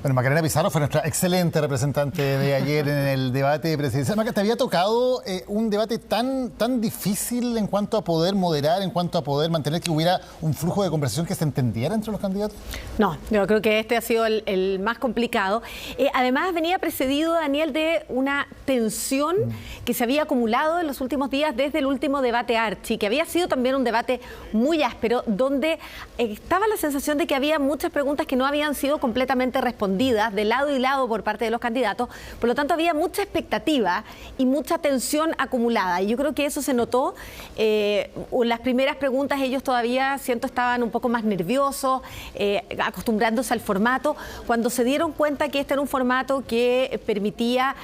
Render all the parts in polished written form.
Bueno, Macarena Pizarro fue nuestra excelente representante de ayer en el debate presidencial. Maca, ¿te había tocado un debate tan difícil en cuanto a poder moderar, en cuanto a poder mantener que hubiera un flujo de conversación que se entendiera entre los candidatos? No, yo creo que este ha sido el más complicado. Además, venía precedido, Daniel, de una tensión que se había acumulado en los últimos días desde el último debate Archi, que había sido también un debate muy áspero, donde estaba la sensación de que había muchas preguntas que no habían sido completamente respondidas de lado y lado por parte de los candidatos. Por lo tanto, había mucha expectativa y mucha tensión acumulada. Y yo creo que eso se notó. Las primeras preguntas ellos todavía, siento, estaban un poco más nerviosos, acostumbrándose al formato. Cuando se dieron cuenta que este era un formato que permitía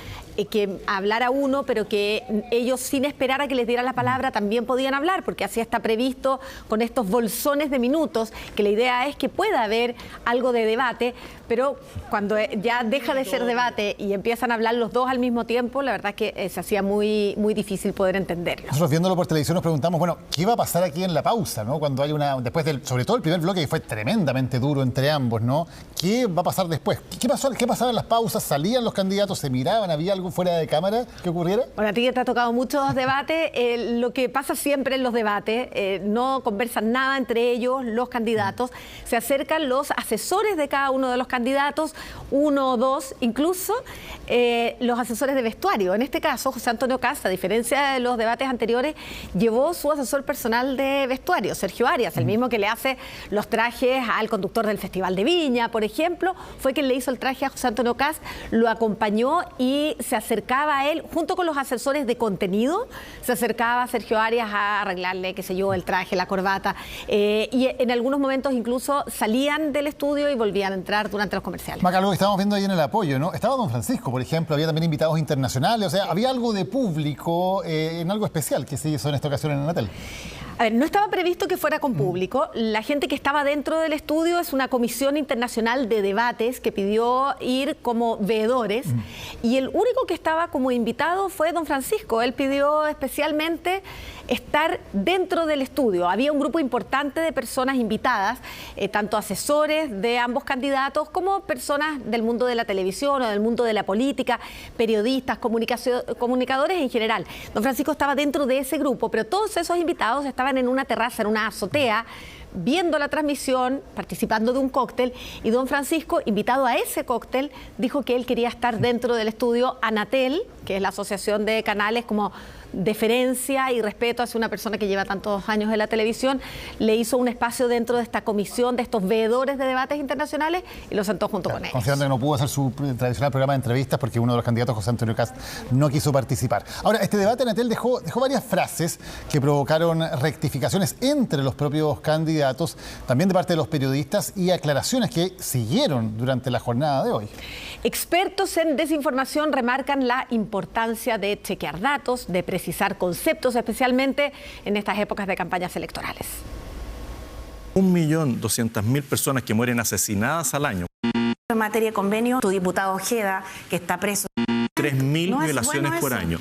que hablara uno, pero que ellos, sin esperar a que les diera la palabra, también podían hablar, porque así está previsto con estos bolsones de minutos, que la idea es que pueda haber algo de debate, pero cuando ya deja de ser debate y empiezan a hablar los dos al mismo tiempo, la verdad es que se hacía muy difícil poder entenderlo. Nosotros, viéndolo por televisión, nos preguntamos, bueno, ¿qué va a pasar aquí en la pausa, ¿no? Cuando hay después sobre todo el primer bloque, que fue tremendamente duro entre ambos, ¿no? ¿Qué va a pasar después? ¿Qué pasaba en las pausas? ¿Salían los candidatos? ¿Se miraban? ¿Había algo fuera de cámara que ocurriera? Bueno, a ti te ha tocado muchos debates. Lo que pasa siempre en los debates, no conversan nada entre ellos, los candidatos. Se acercan los asesores de cada uno de los candidatos, uno o dos, incluso los asesores de vestuario. En este caso, José Antonio Kast, a diferencia de los debates anteriores, llevó su asesor personal de vestuario, Sergio Arias, el mismo que le hace los trajes al conductor del Festival de Viña, por ejemplo, fue quien le hizo el traje a José Antonio Kast, lo acompañó y se acercaba a él, junto con los asesores de contenido, se acercaba a Sergio Arias a arreglarle, qué sé yo, el traje, la corbata, y en algunos momentos incluso salían del estudio y volvían a entrar durante los comerciales. Maca, algo que estábamos viendo ahí en el apoyo, ¿no? Estaba don Francisco, por ejemplo, había también invitados internacionales, o sea, había algo de público en algo especial que se hizo en esta ocasión en Anatel. A ver, no estaba previsto que fuera con público. La gente que estaba dentro del estudio es una comisión internacional de debates que pidió ir como veedores y el único que estaba como invitado fue don Francisco. Él pidió especialmente estar dentro del estudio. Había un grupo importante de personas invitadas, tanto asesores de ambos candidatos como personas del mundo de la televisión o del mundo de la política, periodistas, comunicadores en general. Don Francisco estaba dentro de ese grupo, pero todos esos invitados estaban en una terraza, en una azotea, viendo la transmisión, participando de un cóctel, y don Francisco, invitado a ese cóctel, dijo que él quería estar dentro del estudio. Anatel, que es la asociación de canales, como deferencia y respeto hacia una persona que lleva tantos años en la televisión, le hizo un espacio dentro de esta comisión, de estos veedores de debates internacionales, y lo sentó junto con ellos. Considerando que no pudo hacer su tradicional programa de entrevistas porque uno de los candidatos, José Antonio Kast, no quiso participar. Ahora, este debate, Anatel, dejó varias frases que provocaron rectificaciones entre los propios candidatos, también de parte de los periodistas, y aclaraciones que siguieron durante la jornada de hoy. Expertos en desinformación remarcan la importancia de chequear datos, de precisar conceptos, especialmente en estas épocas de campañas electorales. 1.200.000 personas que mueren asesinadas al año. En materia de convenio, tu diputado Ojeda, que está preso. 3.000 violaciones por año.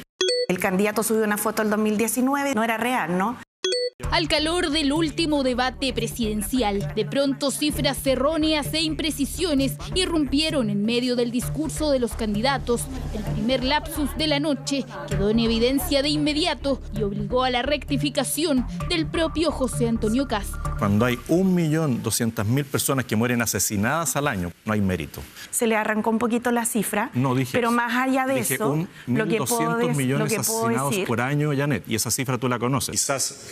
El candidato subió una foto el 2019, no era real, ¿no? Al calor del último debate presidencial, de pronto cifras erróneas e imprecisiones irrumpieron en medio del discurso de los candidatos. El primer lapsus de la noche quedó en evidencia de inmediato y obligó a la rectificación del propio José Antonio Kast. Cuando hay 1.200.000 personas que mueren asesinadas al año, no hay mérito. Se le arrancó un poquito la cifra, no dije pero eso. Más allá de dije eso, lo que 1.200 millones puedo asesinados decir por año, Janet, y esa cifra tú la conoces. Quizás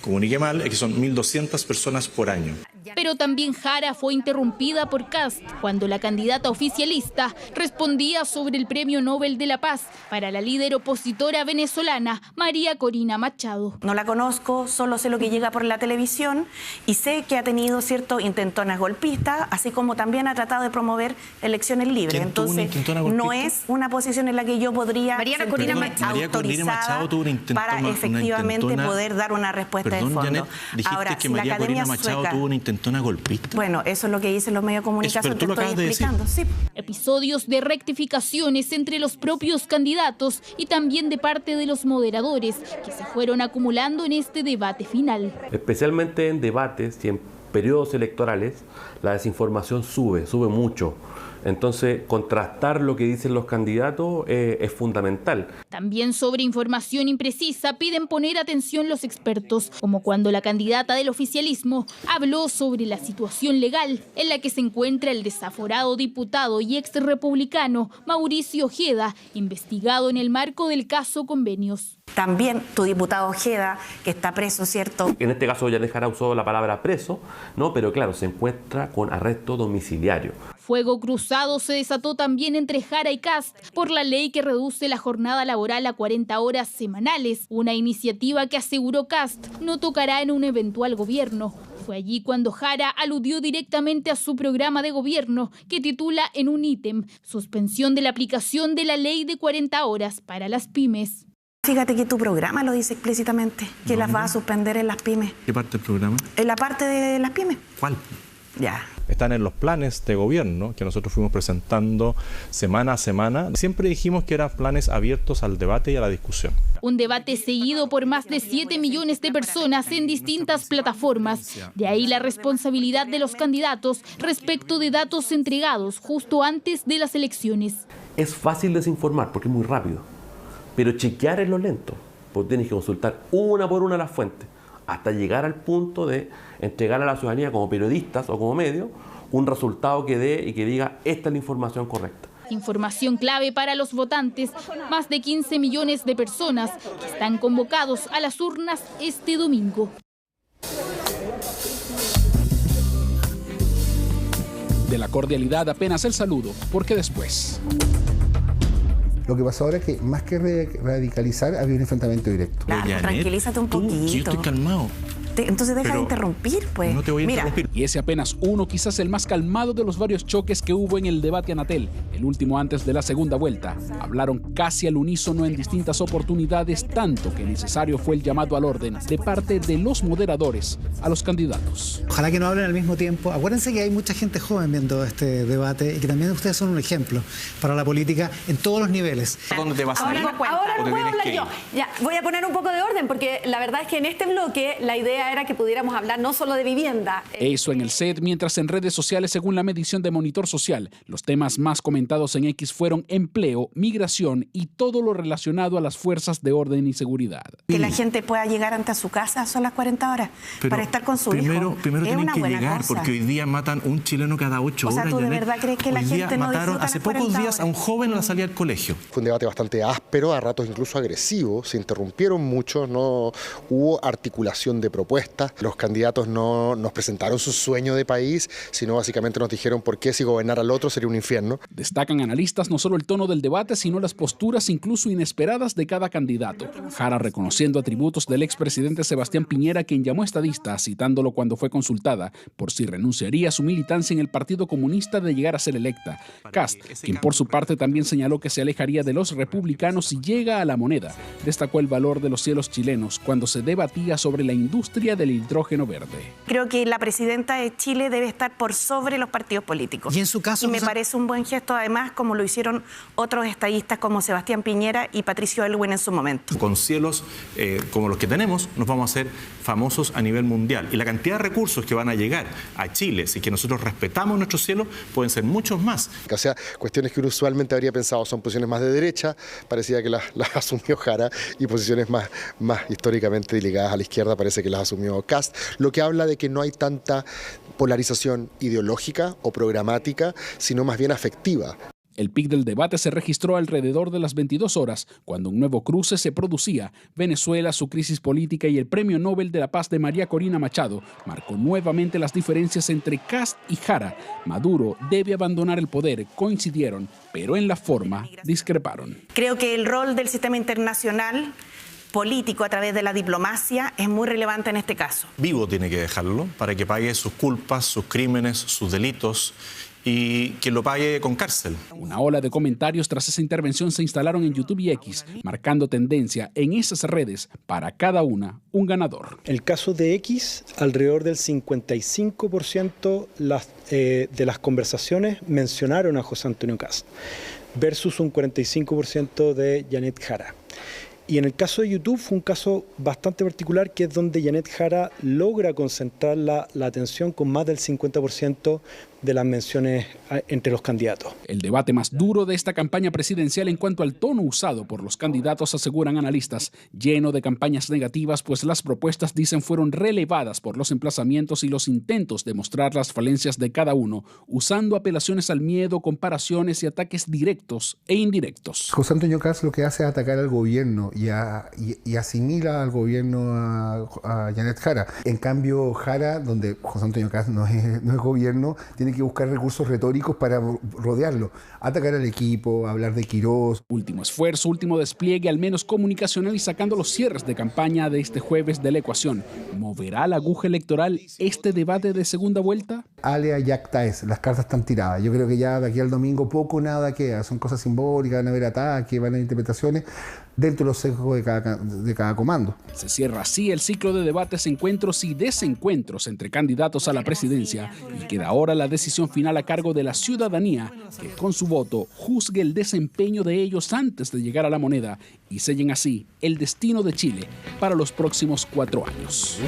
comuniqué mal, es que son 1.200 personas por año. Pero también Jara fue interrumpida por Kast cuando la candidata oficialista respondía sobre el Premio Nobel de la Paz para la líder opositora venezolana María Corina Machado. No la conozco, solo sé lo que llega por la televisión y sé que ha tenido ciertos intentonas golpistas, así como también ha tratado de promover elecciones libres. Entonces, no es una posición en la que yo podría autorizada para efectivamente poder dar una respuesta de fondo. Janet, dijiste ahora, que María Corina Machado tuvo una intentona golpista. Bueno, eso es lo que dicen los medios de comunicación, te estoy explicando. Sí. Episodios de rectificaciones entre los propios candidatos y también de parte de los moderadores que se fueron acumulando en este debate final. Especialmente en debates y en periodos electorales, la desinformación sube mucho. Entonces, contrastar lo que dicen los candidatos es fundamental. También sobre información imprecisa piden poner atención los expertos, como cuando la candidata del oficialismo habló sobre la situación legal en la que se encuentra el desaforado diputado y ex republicano Mauricio Ojeda, investigado en el marco del caso Convenios. También tu diputado Ojeda, que está preso, ¿cierto? En este caso Janet Jara usó la palabra preso, ¿no? Pero claro, se encuentra con arresto domiciliario. Fuego cruzado se desató también entre Jara y Kast por la ley que reduce la jornada laboral a 40 horas semanales, una iniciativa que aseguró Kast no tocará en un eventual gobierno. Fue allí cuando Jara aludió directamente a su programa de gobierno, que titula en un ítem suspensión de la aplicación de la ley de 40 horas para las pymes. Fíjate que tu programa lo dice explícitamente, que las va a suspender en las pymes. ¿Qué parte del programa? En la parte de las pymes. ¿Cuál? Ya. Están en los planes de gobierno que nosotros fuimos presentando semana a semana. Siempre dijimos que eran planes abiertos al debate y a la discusión. Un debate seguido por más de 7 millones de personas en distintas plataformas. De ahí la responsabilidad de los candidatos respecto de datos entregados justo antes de las elecciones. Es fácil desinformar porque es muy rápido, pero chequear es lo lento, porque tienes que consultar una por una las fuentes, hasta llegar al punto de entregar a la ciudadanía como periodistas o como medio un resultado que dé y que diga esta es la información correcta. Información clave para los votantes, más de 15 millones de personas que están convocados a las urnas este domingo. De la cordialidad apenas el saludo, porque después... Lo que pasó ahora es que más que radicalizar había un enfrentamiento directo. Claro, Janet, tranquilízate un poquito. Yo estoy calmado. Entonces deja de interrumpir, pues. No te voy a interrumpir. Y ese apenas uno, quizás el más calmado de los varios choques que hubo en el debate Anatel, el último antes de la segunda vuelta. Hablaron casi al unísono en distintas oportunidades, tanto que necesario fue el llamado al orden de parte de los moderadores a los candidatos. Ojalá que no hablen al mismo tiempo. Acuérdense que hay mucha gente joven viendo este debate y que también ustedes son un ejemplo para la política en todos los niveles. ¿A dónde te vas a ir? Ahora no puedo hablar yo. Ya, voy a poner un poco de orden porque la verdad es que en este bloque la idea era que pudiéramos hablar no solo de vivienda. Eso en el set, mientras en redes sociales, según la medición de Monitor Social, los temas más comentados en X fueron empleo, migración y todo lo relacionado a las fuerzas de orden y seguridad. Que la gente pueda llegar ante su casa son las 40 horas para estar con su hijo. Primero tienen que llegar, cosa. Porque hoy día matan un chileno cada 8 horas. O sea, ¿tú de verdad crees que la gente no mataron hace pocos días a un joven a la salida del colegio? Fue un debate bastante áspero, a ratos incluso agresivo, se interrumpieron mucho, no hubo articulación de propuestas, los candidatos no nos presentaron su sueño de país, sino básicamente nos dijeron por qué si gobernar al otro sería un infierno. Destacan analistas no solo el tono del debate, sino las posturas incluso inesperadas de cada candidato. Jara reconociendo atributos del expresidente Sebastián Piñera, quien llamó estadista, citándolo cuando fue consultada por si renunciaría a su militancia en el Partido Comunista de llegar a ser electa. Kast, quien por su parte también señaló que se alejaría de los republicanos si llega a la moneda. Destacó el valor de los cielos chilenos cuando se debatía sobre la industria del hidrógeno verde. Creo que la presidenta de Chile debe estar por sobre los partidos políticos. Y en su caso, y me parece un buen gesto, además, como lo hicieron otros estadistas como Sebastián Piñera y Patricio Aylwin en su momento. Con cielos como los que tenemos, nos vamos a hacer famosos a nivel mundial. Y la cantidad de recursos que van a llegar a Chile, si que nosotros respetamos nuestros cielos, pueden ser muchos más. O sea, cuestiones que uno usualmente habría pensado son posiciones más de derecha, parecía que las asumió Jara, y posiciones más históricamente ligadas a la izquierda parece que las asumió Kast, lo que habla de que no hay tanta polarización ideológica o programática, sino más bien afectiva. El pic del debate se registró alrededor de las 22 horas, cuando un nuevo cruce se producía. Venezuela, su crisis política y el Premio Nobel de la Paz de María Corina Machado marcó nuevamente las diferencias entre Kast y Jara. Maduro debe abandonar el poder, coincidieron, pero en la forma discreparon. Creo que el rol del sistema internacional político a través de la diplomacia es muy relevante en este caso. Vivo tiene que dejarlo para que pague sus culpas, sus crímenes, sus delitos y que lo pague con cárcel. Una ola de comentarios tras esa intervención se instalaron en YouTube y X, marcando tendencia en esas redes, para cada una un ganador. El caso de X, alrededor del 55% de las conversaciones mencionaron a José Antonio Kast, versus un 45% de Janet Jara. Y en el caso de YouTube fue un caso bastante particular, que es donde Janet Jara logra concentrar la atención con más del 50% de las menciones entre los candidatos. El debate más duro de esta campaña presidencial en cuanto al tono usado por los candidatos, aseguran analistas, lleno de campañas negativas, pues las propuestas, dicen, fueron relevadas por los emplazamientos y los intentos de mostrar las falencias de cada uno, usando apelaciones al miedo, comparaciones y ataques directos e indirectos. José Antonio Kast lo que hace es atacar al gobierno y asimila al gobierno a Janet Jara. En cambio, Jara, donde José Antonio Kast no es gobierno, tiene que buscar recursos retóricos para rodearlo, atacar al equipo, hablar de Quirós. Último esfuerzo, último despliegue, al menos comunicacional, y sacando los cierres de campaña de este jueves de la ecuación. ¿Moverá la aguja electoral este debate de segunda vuelta? Alea yacta es, las cartas están tiradas. Yo creo que ya de aquí al domingo poco nada queda, son cosas simbólicas, van a haber ataques, van a haber interpretaciones dentro de los sesgos de cada comando. Se cierra así el ciclo de debates, encuentros y desencuentros entre candidatos a la presidencia, y queda ahora la decisión final a cargo de la ciudadanía, que con su voto juzgue el desempeño de ellos antes de llegar a la moneda y sellen así el destino de Chile para los próximos 4 años.